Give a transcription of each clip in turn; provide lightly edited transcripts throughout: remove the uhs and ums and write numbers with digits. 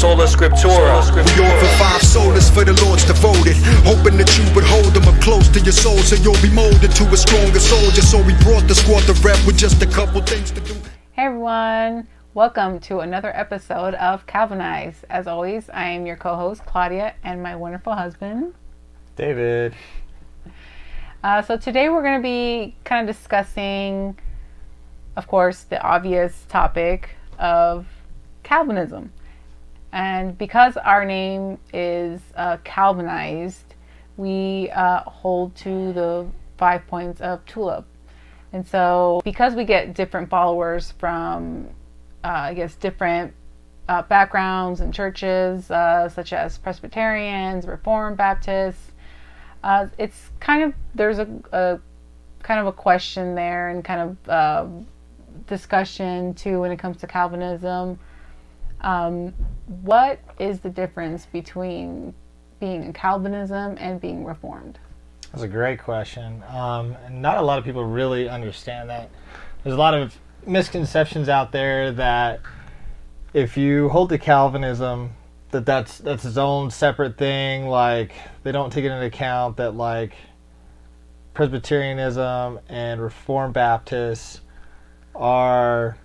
Sola Scriptura. You offer 5 solas for the Lord's devoted, hoping that you would hold them up close to your soul, so you'll be molded to a stronger soldier. So we brought the squad to rep with just a couple things to do. Hey everyone, welcome to another episode of Calvinist. As always, I am your co-host Claudia and my wonderful husband David. So today we're going to be kind of discussing, of course, the obvious topic of Calvinism. And because our name is Calvinized, we hold to the 5 points of TULIP. And so because we get different followers from, different backgrounds and churches, such as Presbyterians, Reformed Baptists, it's kind of, there's a kind of a question there and kind of discussion too when it comes to Calvinism. What is the difference between being in Calvinism and being Reformed? That's a great question. And not a lot of people really understand that. There's a lot of misconceptions out there that if you hold to Calvinism, that's its own separate thing. Like, they don't take it into account that, like, Presbyterianism and Reformed Baptists are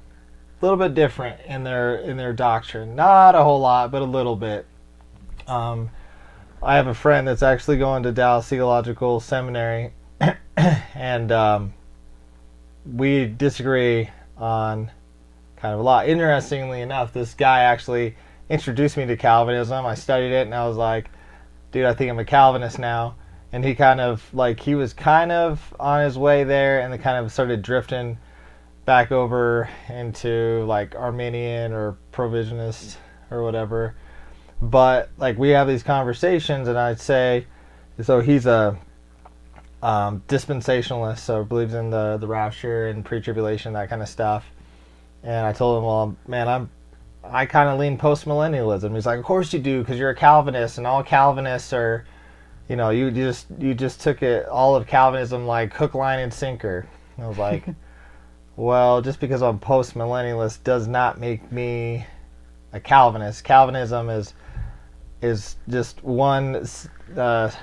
a little bit different in their doctrine. Not a whole lot, but a little bit. I have a friend that's actually going to Dallas Theological Seminary, and we disagree on kind of a lot. Interestingly enough, this guy actually introduced me to Calvinism. I studied it, and I was like, dude, I think I'm a Calvinist now. And he was kind of on his way there, and then kind of started drifting back over into like Arminian or Provisionist or whatever. But like, we have these conversations, and I'd say, so he's a dispensationalist, so believes in the rapture and pre-tribulation, that kind of stuff. And I told him, well, man, I kind of lean post-millennialism. He's like, of course you do, because you're a Calvinist, and all Calvinists are, you just took it, all of Calvinism, like hook, line, and sinker. And I was like, well, just because I'm post-millennialist does not make me a Calvinist. Calvinism is just one set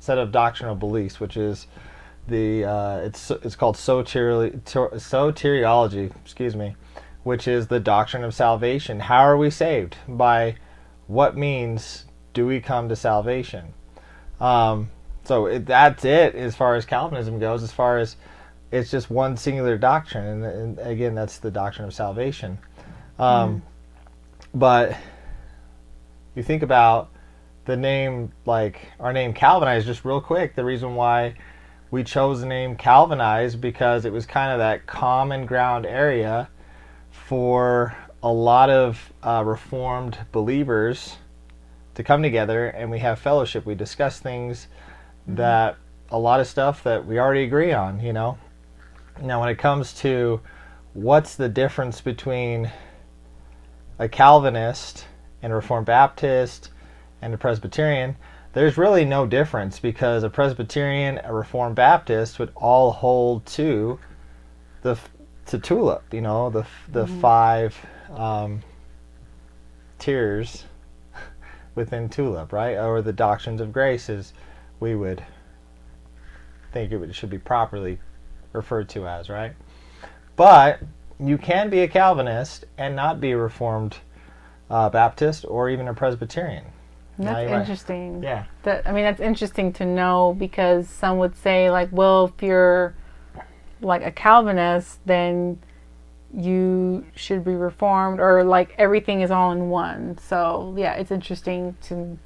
of doctrinal beliefs, which is it's called soteriology, which is the doctrine of salvation. How are we saved? By what means do we come to salvation? That's it as far as Calvinism goes. As far as, it's just one singular doctrine, and again, that's the doctrine of salvation. But you think about the name, like our name Calvinized, just real quick. The reason why we chose the name Calvinized, because it was kind of that common ground area for a lot of Reformed believers to come together, and we have fellowship. We discuss things that, a lot of stuff that we already agree on, Now, when it comes to what's the difference between a Calvinist and a Reformed Baptist and a Presbyterian, there's really no difference, because a Presbyterian, a Reformed Baptist would all hold to TULIP, the 5 tiers within TULIP, right? Or the doctrines of grace, as we would think it should be properly referred to as, right? But you can be a Calvinist and not be a Reformed Baptist or even a Presbyterian. That's interesting. Yeah. That's interesting to know, because some would say, like, well, if you're like a Calvinist, then you should be Reformed, or like everything is all in one. So yeah, it's interesting to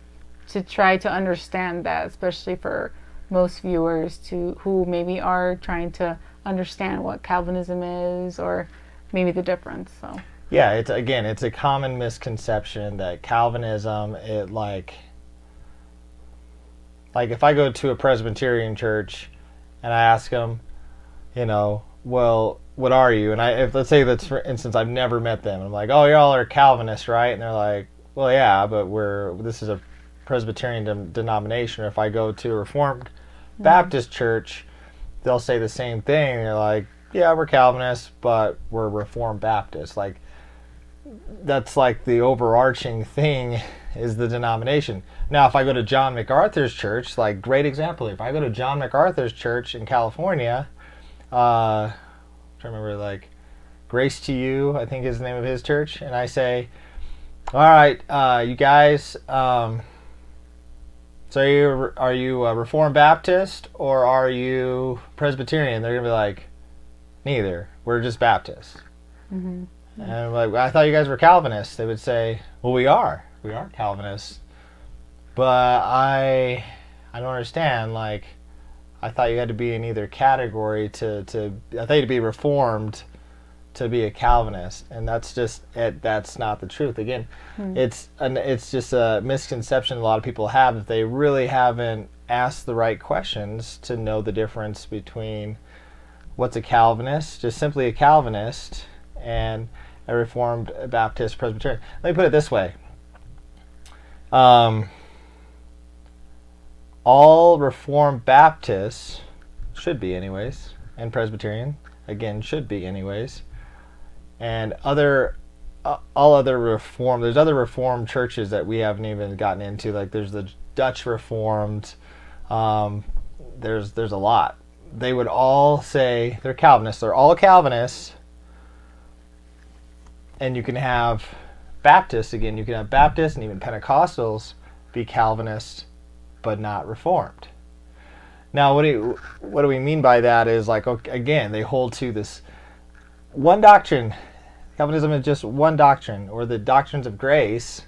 try to understand that, especially for most viewers who maybe are trying to understand what Calvinism is, or maybe the difference. So yeah, it's a common misconception that Calvinism, like if I go to a Presbyterian church and I ask them, well, what are you? And if let's say that's, for instance, I've never met them, and I'm like, oh, y'all are Calvinists, right? And they're like, well, yeah, but this is a Presbyterian denomination. Or if I go to a Reformed Baptist church, they'll say the same thing. They're like, yeah, we're Calvinists, but we're Reformed Baptists. Like, that's like the overarching thing is the denomination. Now, if I go to John MacArthur's church, like great example, if I go to John MacArthur's church in California, I'm trying to remember, like Grace to You, I think is the name of his church, and I say, all right, you guys, so are you a Reformed Baptist or are you Presbyterian? They're gonna be like, neither. We're just Baptists. Mm-hmm. And I'm like, I thought you guys were Calvinists. They would say, well, we are Calvinists, but I don't understand. Like, I thought you had to be in either category to I thought you had to be Reformed to be a Calvinist, and that's just it. That's not the truth. Again, it's just a misconception a lot of people have if they really haven't asked the right questions to know the difference between what's a Calvinist, just simply a Calvinist, and a Reformed Baptist Presbyterian. Let me put it this way. All Reformed Baptists should be anyways, and Presbyterian, again, should be anyways, and all other Reformed, there's other Reformed churches that we haven't even gotten into, like there's the Dutch Reformed, there's a lot. They would all say they're Calvinists. They're all Calvinists. And you can have Baptists, again, you can have Baptists and even Pentecostals be Calvinists, but not Reformed. Now, what do we mean by that is, like, okay, again, they hold to this one doctrine. Calvinism is just one doctrine, or the doctrines of grace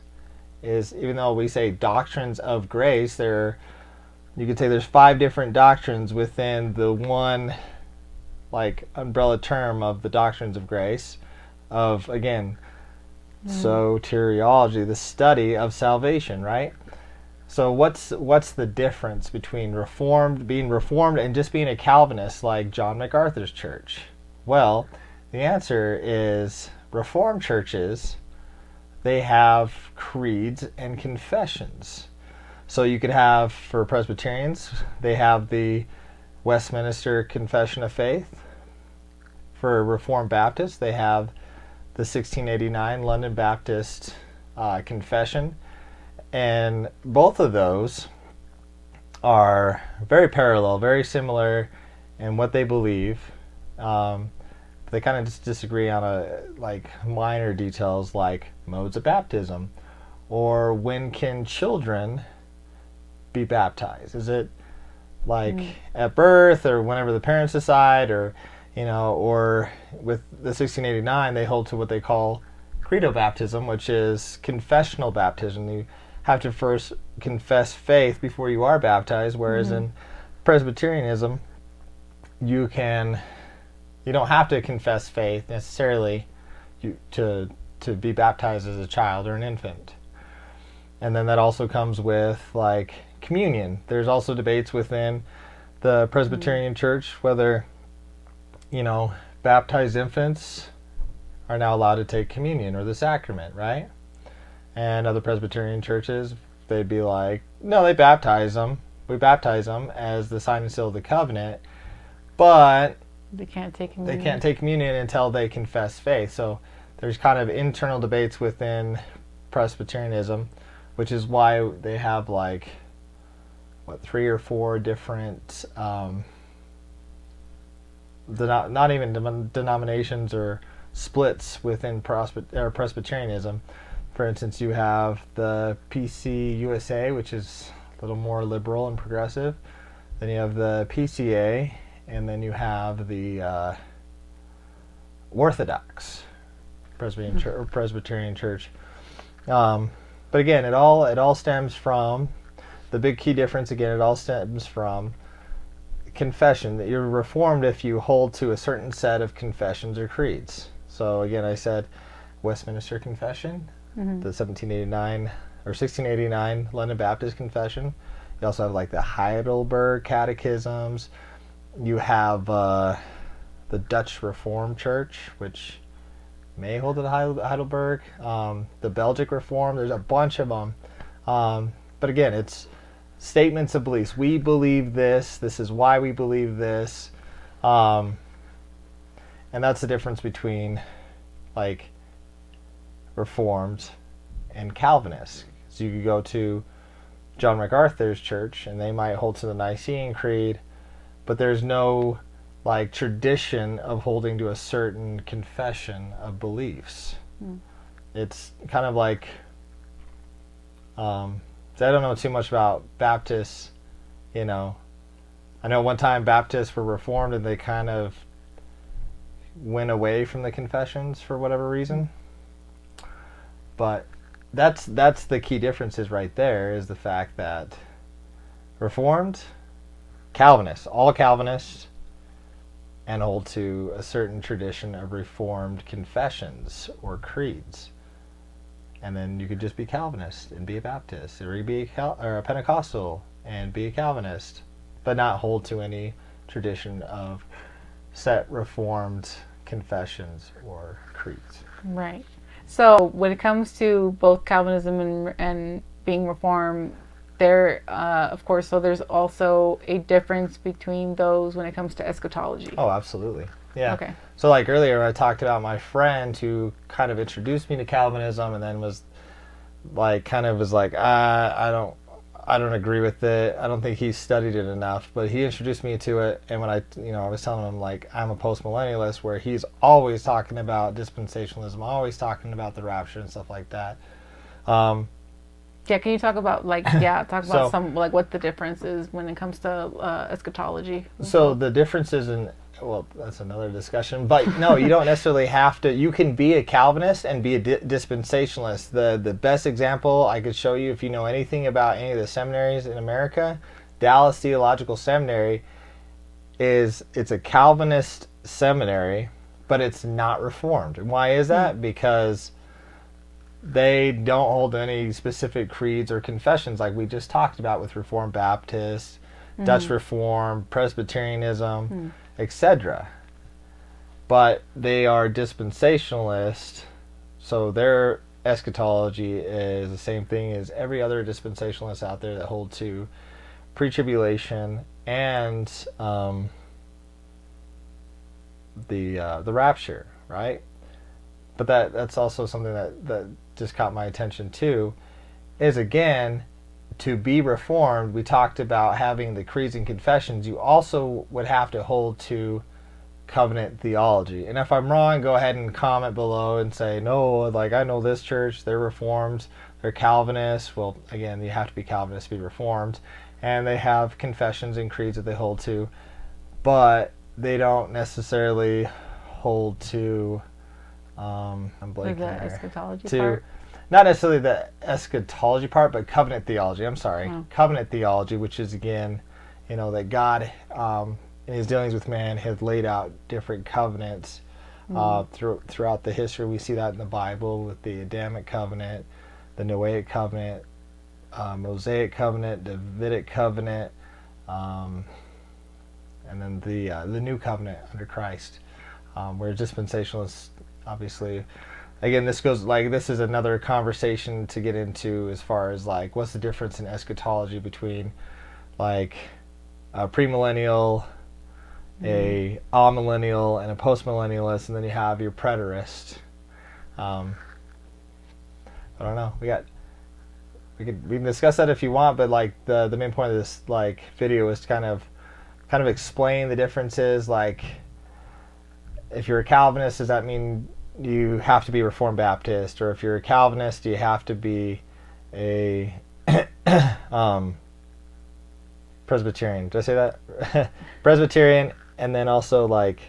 is, even though we say doctrines of grace, you could say there's 5 different doctrines within the one, like, umbrella term of the doctrines of grace, of, again, soteriology, the study of salvation, right? So what's the difference between being Reformed and just being a Calvinist like John MacArthur's church? Well, the answer is Reformed churches, they have creeds and confessions. So you could have, for Presbyterians, they have the Westminster Confession of Faith. For Reformed Baptists, they have the 1689 London Baptist Confession. And both of those are very parallel, very similar in what they believe. They kind of just disagree on minor details like modes of baptism, or when can children be baptized? Is it like at birth, or whenever the parents decide, or or with the 1689 they hold to what they call credo baptism, which is confessional baptism. You have to first confess faith before you are baptized, whereas in Presbyterianism you don't have to confess faith necessarily to be baptized as a child or an infant. And then that also comes with, like, communion. There's also debates within the Presbyterian Church whether baptized infants are now allowed to take communion or the sacrament, right? And other Presbyterian churches, they'd be like, no, they baptize them. We baptize them as the sign and seal of the covenant, but they can't take communion. They can't take communion until they confess faith. So there's kind of internal debates within Presbyterianism, which is why they have 3 or 4 different not even denominations or splits within Presbyterianism. For instance, you have the PCUSA, which is a little more liberal and progressive. Then you have the PCA, and then you have the Orthodox Presbyterian Church. But again, it all stems from the big key difference. Again, it all stems from confession, that you're Reformed if you hold to a certain set of confessions or creeds. So again, I said Westminster Confession, the 1789 or 1689 London Baptist Confession. You also have the Heidelberg Catechisms. You have the Dutch Reformed Church, which may hold to the Heidelberg. The Belgic Reformed. There's a bunch of them. But again, it's statements of beliefs. We believe this. This is why we believe this. And that's the difference between Reformed and Calvinist. So you could go to John MacArthur's church and they might hold to the Nicene Creed, but there's no like tradition of holding to a certain confession of beliefs. It's kind of like so I don't know too much about Baptists. I know one time Baptists were Reformed and they kind of went away from the confessions for whatever reason. But that's the key differences right there, is the fact that Reformed, Calvinists, all Calvinists, and hold to a certain tradition of Reformed confessions or creeds. And then you could just be Calvinist and be a Baptist, or you be a Pentecostal and be a Calvinist, but not hold to any tradition of set Reformed confessions or creeds. Right. So when it comes to both Calvinism and being Reformed, there, of course, so there's also a difference between those when it comes to eschatology. Oh, absolutely. Yeah. Okay. So like earlier I talked about my friend who kind of introduced me to Calvinism and then was like I don't agree with it. I don't think he studied it enough, but he introduced me to it. And when I was telling him like I'm a postmillennialist, where he's always talking about dispensationalism, always talking about the rapture and stuff like that. Yeah, can you talk about So- some like what the difference is when it comes to eschatology? So the differences in, well, that's another discussion. But no, you don't necessarily have to. You can be a Calvinist and be a dispensationalist. The best example I could show you, if you know anything about any of the seminaries in America, Dallas Theological Seminary it's a Calvinist seminary, but it's not Reformed. And why is that? Because they don't hold any specific creeds or confessions like we just talked about with Reformed Baptists, Dutch Reformed, Presbyterianism, etc. But they are dispensationalist, so their eschatology is the same thing as every other dispensationalist out there that hold to pre-tribulation and the rapture, right? But that's also something that just caught my attention too, is again, to be Reformed, we talked about having the creeds and confessions. You also would have to hold to covenant theology. And if I'm wrong, go ahead and comment below and say, no, like I know this church, they're Reformed, they're Calvinists. Well, again, you have to be Calvinist to be Reformed. And they have confessions and creeds that they hold to, but they don't necessarily hold to I'm blanking the here. eschatology To part? not necessarily the eschatology part, but covenant theology. I'm sorry, Oh. covenant theology, which is again, that God in His dealings with man has laid out different covenants throughout the history. We see that in the Bible with the Adamic covenant, the Noahic covenant, Mosaic covenant, Davidic covenant, and then the new covenant under Christ, where dispensationalists, obviously, again, this is another conversation to get into as far as like what's the difference in eschatology between like a premillennial, a amillennial, and a postmillennialist, and then you have your preterist. I don't know. We can discuss that if you want, but like the main point of this like video is to kind of explain the differences. Like, if you're a Calvinist, does that mean you have to be Reformed Baptist? Or if you're a Calvinist, do you have to be a Presbyterian? Did I say that? Presbyterian. And then also, like,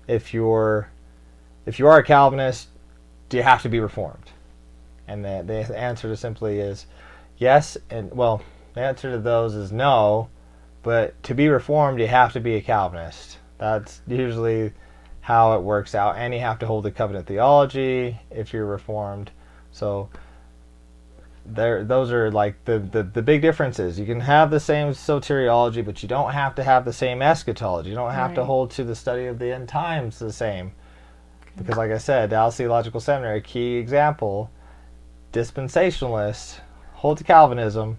if you are a Calvinist, do you have to be Reformed? And the answer to simply is yes. And well, the answer to those is no. But to be Reformed, you have to be a Calvinist. That's usually how it works out. And you have to hold the covenant theology if you're Reformed. So those are like the big differences. You can have the same soteriology, but you don't have to have the same eschatology. You don't have to hold to the study of the end times the same. Because like I said, Dallas Theological Seminary, key example, dispensationalists hold to Calvinism,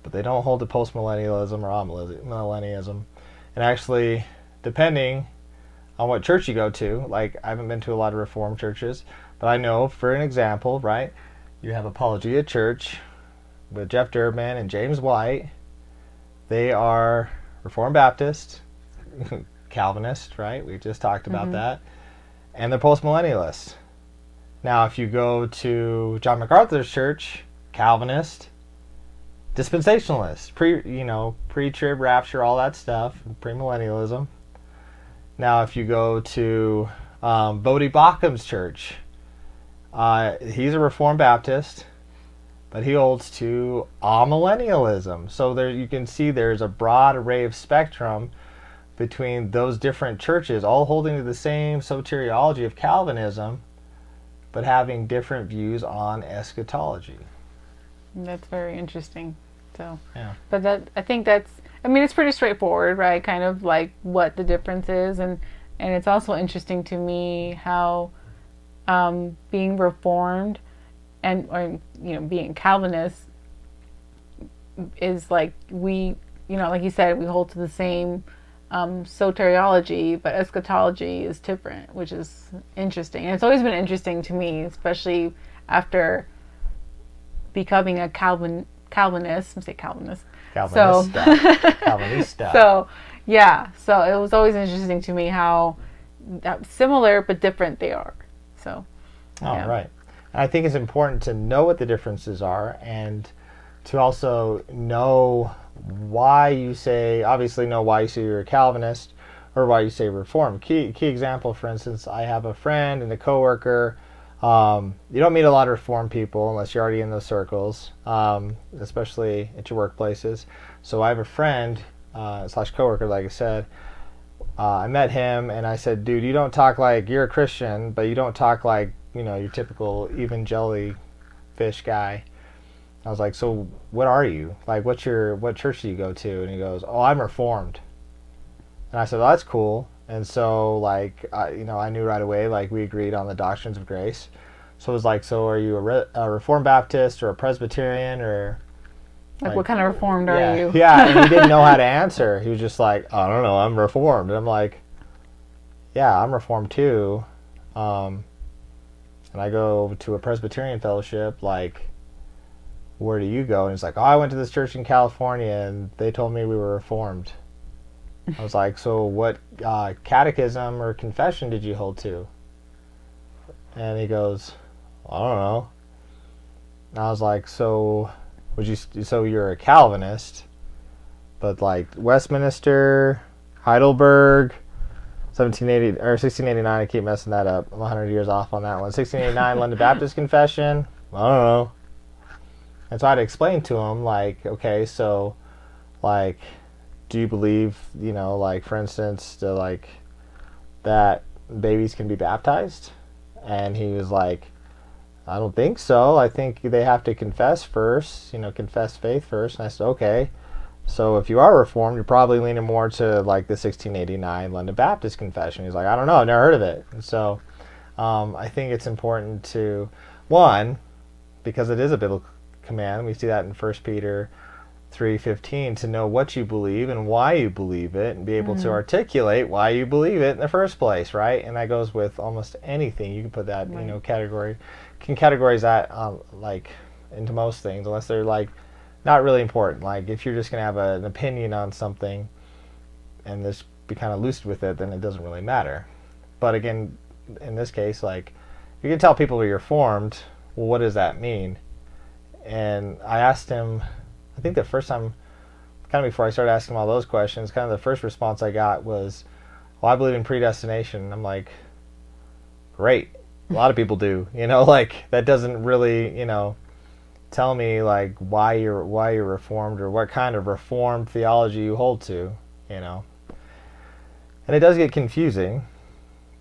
but they don't hold to postmillennialism or amillennialism. And actually, depending on what church you go to, like I haven't been to a lot of Reformed churches, But I know, for an example, right, you have Apologia Church with Jeff Durbin and James White. They are Reformed Baptist, Calvinist, right? We just talked about that. And they're postmillennialists. Now, if you go to John MacArthur's church, Calvinist, dispensationalist, pre-trib rapture, all that stuff, premillennialism. Now, if you go to Bodie Bachum's church, he's a Reformed Baptist, but he holds to amillennialism. So there, you can see there's a broad array of spectrum between those different churches, all holding to the same soteriology of Calvinism, but having different views on eschatology. That's very interesting. So, yeah. But I think it's pretty straightforward, right? Kind of like what the difference is, and it's also interesting to me how being Reformed or being Calvinist is like like you said, we hold to the same soteriology, but eschatology is different, which is interesting. And it's always been interesting to me, especially after becoming a Calvinist. I'm saying Calvinist. Calvinista. So it was always interesting to me how similar but different they are. So. Right. And I think it's important to know what the differences are, and to also know why you say you're a Calvinist or why you say Reformed. Key example, for instance, I have a friend and a coworker. You don't meet a lot of Reformed people unless you're already in those circles, especially at your workplaces. So I have a friend / coworker, like I said. I met him and I said, dude, you don't talk like you're a Christian, but you don't talk like your typical evangelical fish guy. I was like, so what are you? Like, what church do you go to? And he goes, oh, I'm Reformed. And I said, well, that's cool. And so, I knew right away, we agreed on the doctrines of grace. So it was like, so are you a Reformed Baptist or a Presbyterian or... what kind of Reformed are you? Yeah, and he didn't know how to answer. He was just like, I don't know, I'm Reformed. And I'm like, yeah, I'm Reformed too. And I go to a Presbyterian fellowship, where do you go? And he's like, oh, I went to this church in California and they told me we were Reformed. I was like, so what catechism or confession did you hold to? And he goes, I don't know. And I was like, so you're a Calvinist, but Westminster, Heidelberg, 1780 or 1689, I keep messing that up. I'm 100 years off on that one. 1689 London Baptist Confession, I don't know. And so I had to explain to him, okay, so, do you believe, for instance, that babies can be baptized? And he was like, I don't think so. I think they have to confess first, confess faith first. And I said, okay. So if you are Reformed, you're probably leaning more to the 1689 London Baptist Confession. He's like, I don't know, I've never heard of it. And so I think it's important to, one, because it is a biblical command, we see that in 1 Peter 3:15, to know what you believe and why you believe it, and be able to articulate why you believe it in the first place, right? And that goes with almost anything. You can put that, categorize that into most things, unless they're not really important. If you're just going to have an opinion on something and just be kind of lucid with it, then it doesn't really matter. But again, in this case, you can tell people you're Reformed, well, what does that mean? And I asked him, I think the first time, kind of before I started asking him all those questions, kind of the first response I got was, well, I believe in predestination. And I'm like, great. A lot of people do. That doesn't really, tell me why you're Reformed or what kind of Reformed theology you hold to, And it does get confusing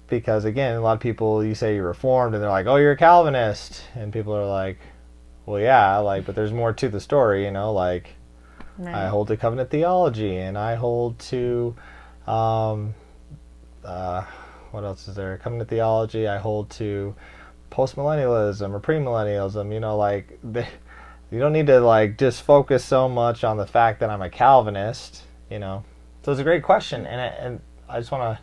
because, again, a lot of people, you say you're Reformed and they're like, oh, you're a Calvinist. And people are like, well, yeah, but there's more to the story, Right. I hold to covenant theology, and I hold to, what else is there? Covenant theology. I hold to postmillennialism or premillennialism. You don't need to just focus so much on the fact that I'm a Calvinist. So it's a great question, and I just want to.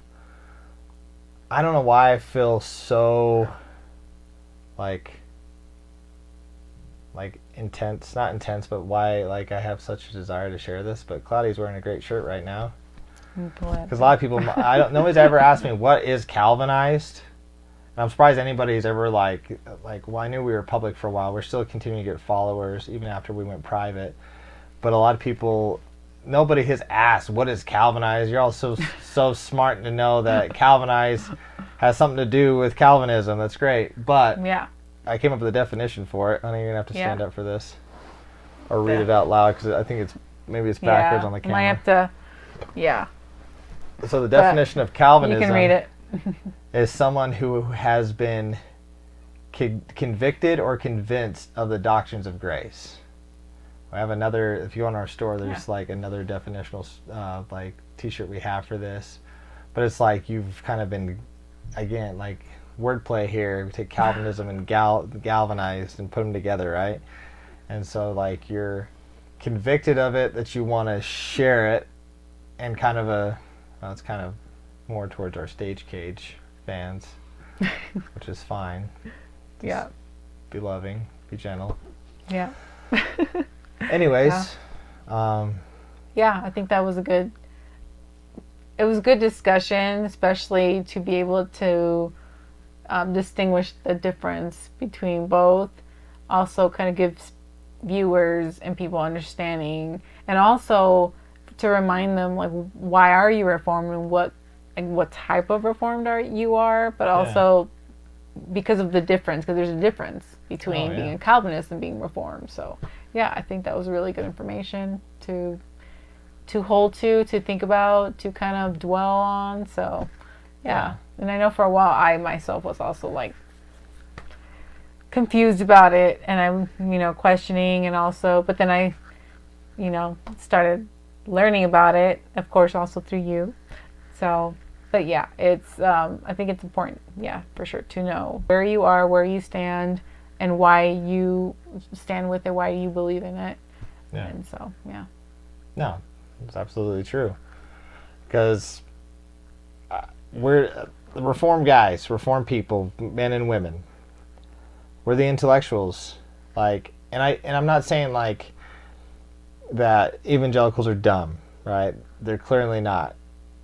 I don't know why I feel so intense, not intense, but why like I have such a desire to share this. But Claudia's wearing a great shirt right now. Because a lot of people, nobody's ever asked me what is Calvinized. And I'm surprised anybody's ever like, well, I knew we were public for a while. We're still continuing to get followers even after we went private. But a lot of people, nobody has asked what is Calvinized. You're all so smart to know that Calvinized has something to do with Calvinism. That's great. But yeah. I came up with a definition for it. I think you're gonna have to stand up for this or read it out loud because I think maybe it's backwards on the camera. Might have to. Yeah. So the definition of Calvinism. You can read it. is someone who has been convicted or convinced of the doctrines of grace. I have another. If you go on our store, there's like another definitional like T-shirt we have for this, but it's like you've kind of been, again, like wordplay here. We take Calvinism and galvanized and put them together, right? And so like you're convicted of it, that you want to share it, and kind of it's kind of more towards our stage cage fans, which is fine. Just be loving, be gentle. Yeah. Anyways, I think that was a good discussion, especially to be able to distinguish the difference between both. Also kind of gives viewers and people understanding, and also to remind them like why are you Reformed and what type of Reformed you are, but also because of the difference, because there's a difference between being a Calvinist and being Reformed. So I think that was really good information to hold to think about, to kind of dwell on. So and I know for a while I myself was also like confused about it, and I'm questioning, and also, but then I started learning about it, of course, also through you. So, but it's I think it's important, for sure, to know where you are, where you stand, and why you stand with it, why you believe in it. And so, no, it's absolutely true, because we're the Reformed guys, Reformed people, men and women. We're the intellectuals, like, and I'm not saying like that evangelicals are dumb, right? They're clearly not.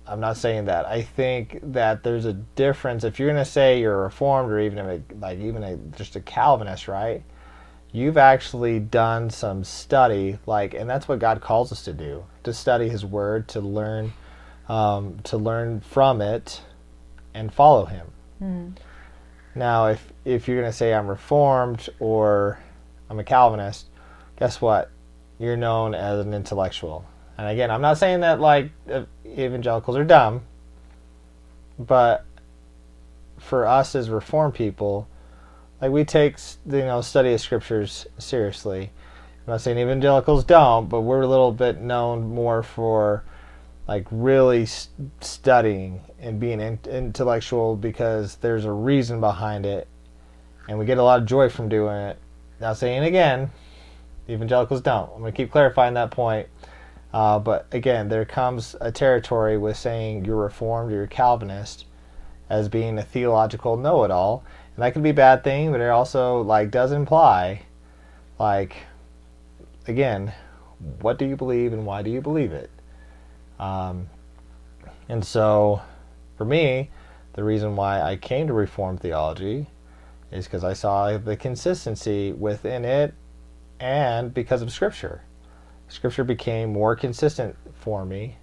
I'm not saying that. I think that there's a difference. If you're going to say you're a Reformed or even just a Calvinist, right? You've actually done some study, and that's what God calls us to do, to study His Word, to learn from it, and follow Him. Mm. Now, if you're going to say I'm Reformed or I'm a Calvinist, guess what? You're known as an intellectual. And again, I'm not saying that like evangelicals are dumb, but for us as Reformed people, like we take study of scriptures seriously. I'm not saying evangelicals don't, but we're a little bit known more for like really studying and being intellectual, because there's a reason behind it, and we get a lot of joy from doing it. Not saying again, evangelicals don't. I'm going to keep clarifying that point. But again, there comes a territory with saying you're Reformed or you're Calvinist as being a theological know-it-all. And that can be a bad thing, but it also does imply, again, what do you believe and why do you believe it? And so, for me, the reason why I came to Reformed theology is because I saw the consistency within it, and because of Scripture. Scripture became more consistent for me.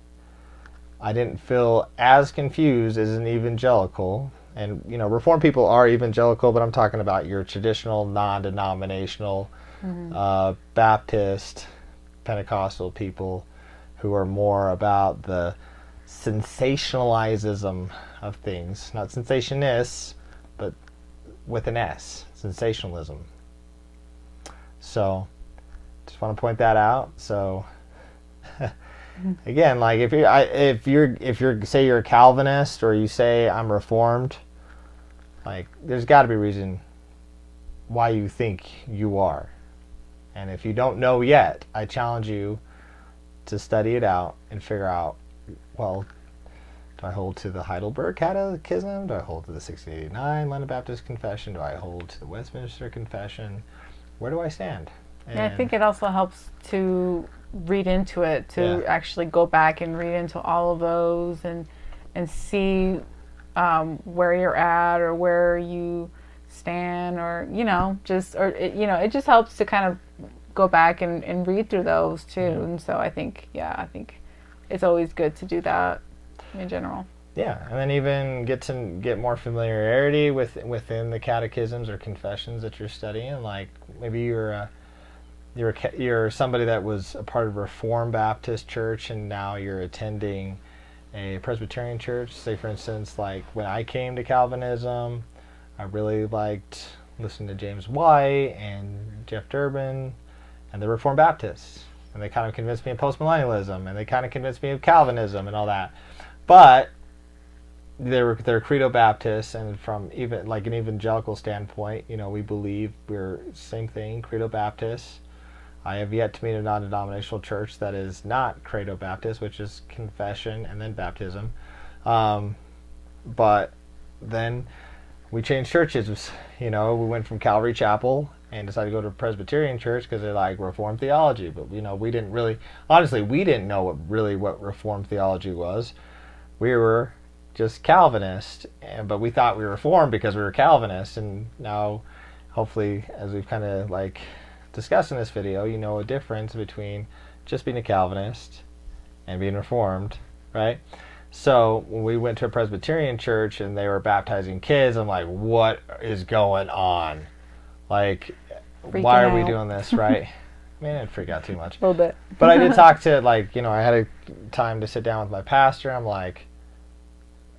I didn't feel as confused as an evangelical. And, Reformed people are evangelical, but I'm talking about your traditional, non-denominational, Baptist, Pentecostal people who are more about the sensationalism of things. Not sensationists, but with an S. Sensationalism. So, just want to point that out. So, again, if you're say you're a Calvinist or you say I'm Reformed, there's got to be a reason why you think you are. And if you don't know yet, I challenge you to study it out and figure out, Do I hold to the Heidelberg Catechism? Do I hold to the 1689 London Baptist Confession? Do I hold to the Westminster Confession? Where do I stand? And I think it also helps to read into it, to actually go back and read into all of those and see where you're at or where you stand, or it just helps to kind of go back and read through those too. And so I think it's always good to do that in general. Yeah, and then even get more familiarity within the catechisms or confessions that you're studying. Like maybe you're somebody that was a part of a Reformed Baptist church and now you're attending a Presbyterian church. Say for instance, like when I came to Calvinism, I really liked listening to James White and Jeff Durbin and the Reformed Baptists, and they kind of convinced me of postmillennialism, and they kind of convinced me of Calvinism and all that. But they're Credo Baptists, and from even like an evangelical standpoint, we believe we're same thing, Credo Baptists. I have yet to meet a non-denominational church that is not Credo Baptist, which is confession and then baptism. But then we changed churches. We went from Calvary Chapel and decided to go to a Presbyterian church because they like Reformed theology. But we didn't really, honestly, we didn't know what Reformed theology was. We were just Calvinist, but we thought we were Reformed because we were Calvinist. And now, hopefully, as we've kind of like discussed in this video, you know a difference between just being a Calvinist and being Reformed, right? So when we went to a Presbyterian church and they were baptizing kids, I'm like, what is going on? Like, why are we doing this, right? I mean, I didn't freak out too much. A little bit. But I did talk to, I had a time to sit down with my pastor. I'm like,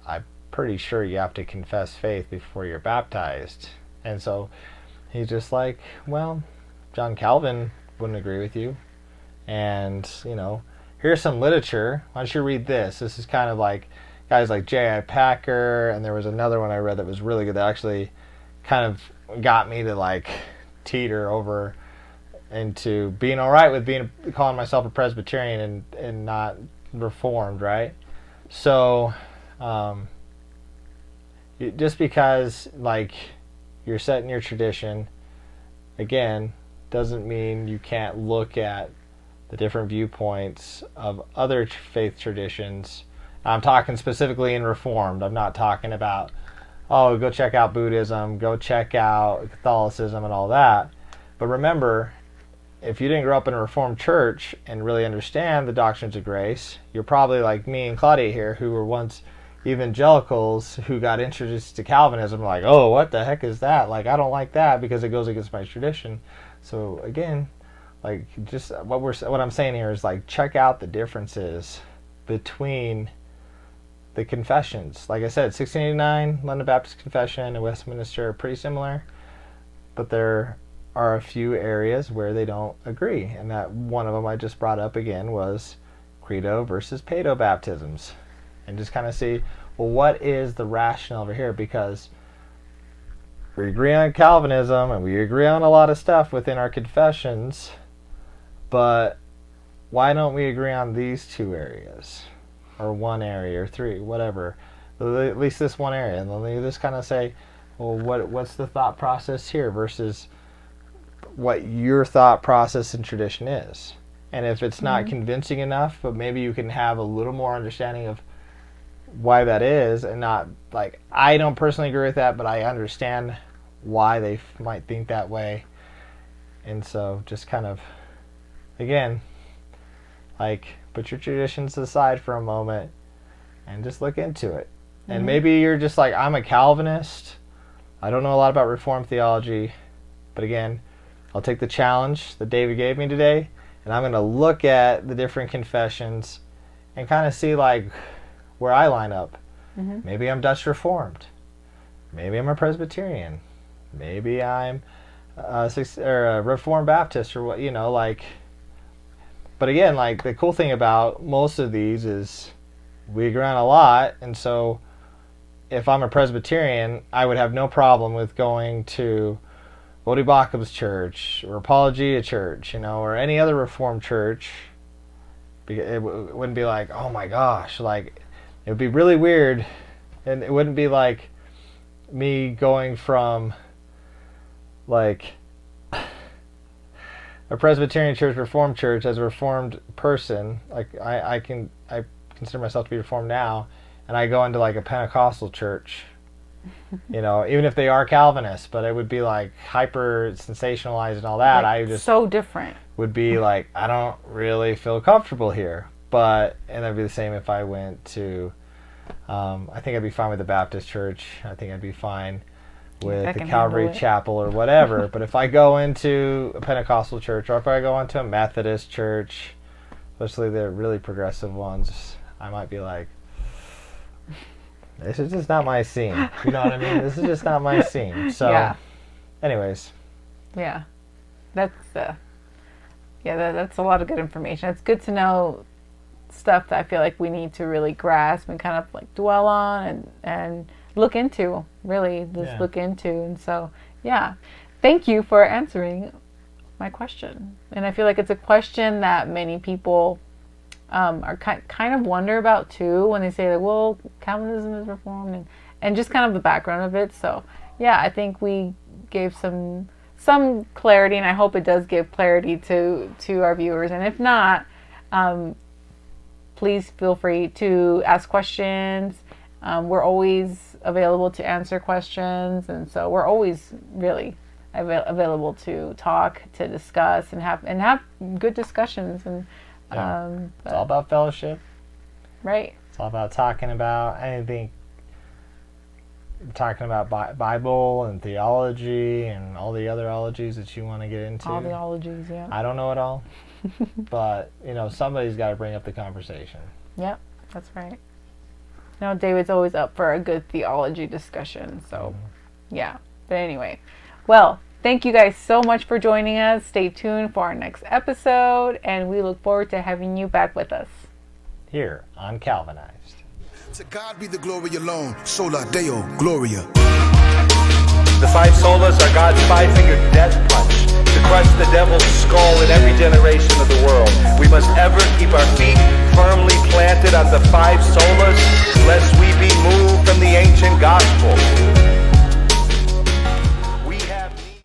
I'm pretty sure you have to confess faith before you're baptized. And so he's just like, well, John Calvin wouldn't agree with you. And, here's some literature. Why don't you read this? This is kind of like guys like J.I. Packer, and there was another one I read that was really good that actually kind of got me to like teeter over into being all right with calling myself a Presbyterian and not Reformed, right? So just because like you're set in your tradition, again, doesn't mean you can't look at the different viewpoints of other faith traditions. I'm talking specifically in Reformed. I'm not talking about, go check out Buddhism, go check out Catholicism and all that. But remember, if you didn't grow up in a Reformed church and really understand the doctrines of grace, you're probably like me and Claudia here, who were once evangelicals who got introduced to Calvinism, like, oh, what the heck is that? Like, I don't like that because it goes against my tradition. So again, like, just what I'm saying here is like, check out the differences between the confessions. Like I said, 1689 London Baptist Confession and Westminster are pretty similar, but there are a few areas where they don't agree, and that one of them I just brought up again was Credo versus Paedo baptisms, and just kind of see, well, what is the rationale over here? Because we agree on Calvinism and we agree on a lot of stuff within our confessions, but why don't we agree on these two areas, or one area, or three, whatever, at least this one area? And then you just kind of say, well, what's the thought process here versus what your thought process and tradition is? And if it's not convincing enough, but maybe you can have a little more understanding of why that is, and not like, I don't personally agree with that, but I understand why they might think that way. And so just kind of, again, like, put your traditions aside for a moment and just look into it. And maybe you're just like, I'm a Calvinist, I don't know a lot about Reformed theology, but again, I'll take the challenge that David gave me today, and I'm going to look at the different confessions and kind of see like where I line up. Maybe I'm Dutch Reformed, maybe I'm a Presbyterian, maybe I'm a Reformed Baptist, or what, like. But again, like, the cool thing about most of these is we agree on a lot, and so if I'm a Presbyterian, I would have no problem with going to Bodhi Bacham's church or Apologia church, or any other Reformed church. It wouldn't be like, oh my gosh, like, It would be really weird, and it wouldn't be like me going from like a Presbyterian church, Reformed church, as a Reformed person. Like I consider myself to be Reformed now, and I go into like a Pentecostal church. Even if they are Calvinists, but it would be like hyper sensationalized and all that. Like, I just so different. would be like, I don't really feel comfortable here. And that'd be the same if I went to, I think I'd be fine with the Baptist church. I think I'd be fine with the Calvary Chapel or whatever. But if I go into a Pentecostal church, or if I go into a Methodist church, especially the really progressive ones, I might be like, this is just not my scene. You know what I mean? This is just not my scene. So, anyways. Yeah. That's a lot of good information. It's good to know stuff that I feel like we need to really grasp and kind of like dwell on and look into, really just look into. And so, thank you for answering my question. And I feel like it's a question that many people are kind of wonder about too, when they say that, well, Calvinism is Reformed, and just kind of the background of it. So I think we gave some clarity, and I hope it does give clarity to our viewers. And if not, please feel free to ask questions. We're always available to answer questions, and so we're always really available to talk, to discuss, and have good discussions. And it's all about fellowship, right? It's all about talking about anything, talking about Bible and theology and all the other ologies that you want to get into. All the ologies, yeah. I don't know it all, but somebody's got to bring up the conversation. Yep, that's right. No, David's always up for a good theology discussion. So, But anyway, well, thank you guys so much for joining us. Stay tuned for our next episode, and we look forward to having you back with us here on Calvinized. To God be the glory alone. Sola Deo Gloria. The five solas are God's five-fingered death punch to crush the devil's skull in every generation of the world. We must ever keep our feet firmly planted on the five solas, lest we be moved from the ancient gospel.